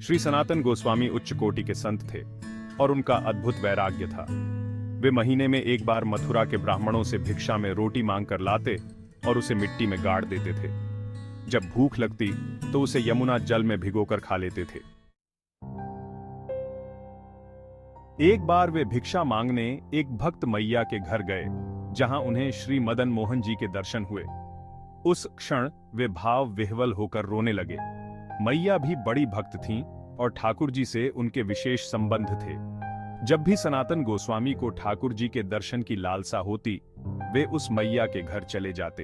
श्री सनातन गोस्वामी उच्च कोटि के संत थे और उनका अद्भुत वैराग्य था। वे महीने में एक बार मथुरा के ब्राह्मणों से भिक्षा में रोटी मांग कर लाते और उसे मिट्टी में गाड़ देते थे। जब भूख लगती तो उसे यमुना जल में भिगोकर खा लेते थे। एक बार वे भिक्षा मांगने एक भक्त मैया के घर गए, जहां उन्हें श्री मदन मोहन जी के दर्शन हुए। उस क्षण वे भाव विह्वल होकर रोने लगे। मैया भी बड़ी भक्त थीं और ठाकुर जी से उनके विशेष संबंध थे। जब भी सनातन गोस्वामी को ठाकुर जी के दर्शन की लालसा होती, वे उस मैया के घर चले जाते।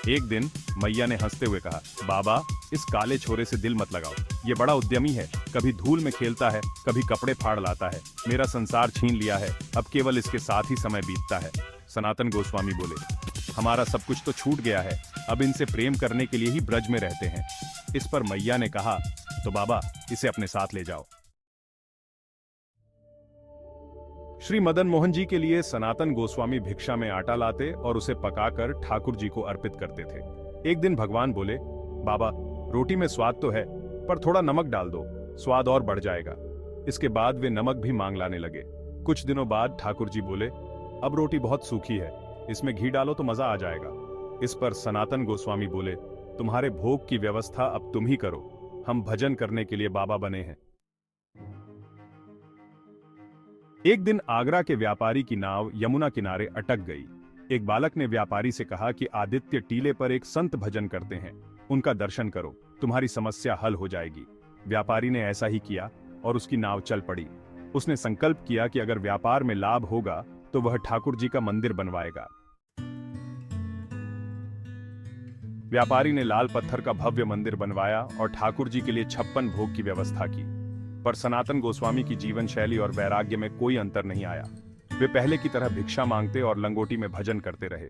एक दिन मैया ने हंसते हुए कहा, बाबा, इस काले छोरे से दिल मत लगाओ। ये बड़ा उद्यमी है, कभी धूल में खेलता है, कभी कपड़े फाड़ लाता है। मेरा संसार छीन लिया है, अब केवल इसके साथ ही समय बीतता है। सनातन गोस्वामी बोले, हमारा सब कुछ तो छूट गया है, अब इनसे प्रेम करने के लिए ही ब्रज में रहते हैं। इस पर मैया ने कहा, तो बाबा, इसे अपने साथ ले जाओ। श्री मदन मोहन जी के लिए सनातन गोस्वामी भिक्षा में आटा लाते और उसे पकाकर ठाकुर जी को अर्पित करते थे। एक दिन भगवान बोले, बाबा, रोटी में स्वाद तो है, पर थोड़ा नमक डाल दो, स्वाद और बढ़ जाएगा। इसके बाद वे नमक भी मांग लाने लगे। कुछ दिनों बाद ठाकुर जी बोले, अब रोटी बहुत सूखी है, इसमें घी डालो तो मजा आ जाएगा। इस पर सनातन गोस्वामी बोले, तुम्हारे भोग की व्यवस्था अब तुम ही करो, हम भजन करने के लिए बाबा बने हैं। एक दिन आगरा के व्यापारी की नाव यमुना किनारे अटक गई। एक बालक ने व्यापारी से कहा कि आदित्य टीले पर एक संत भजन करते हैं, उनका दर्शन करो, तुम्हारी समस्या हल हो जाएगी। व्यापारी ने ऐसा ही किया और उसकी नाव चल पड़ी। उसने संकल्प किया कि अगर व्यापार में लाभ होगा तो वह ठाकुर जी का मंदिर बनवाएगा। व्यापारी ने लाल पत्थर का भव्य मंदिर बनवाया और ठाकुर जी के लिए 56 भोग की व्यवस्था की। पर सनातन गोस्वामी की जीवन शैली और वैराग्य में कोई अंतर नहीं आया। वे पहले की तरह भिक्षा मांगते और लंगोटी में भजन करते रहे।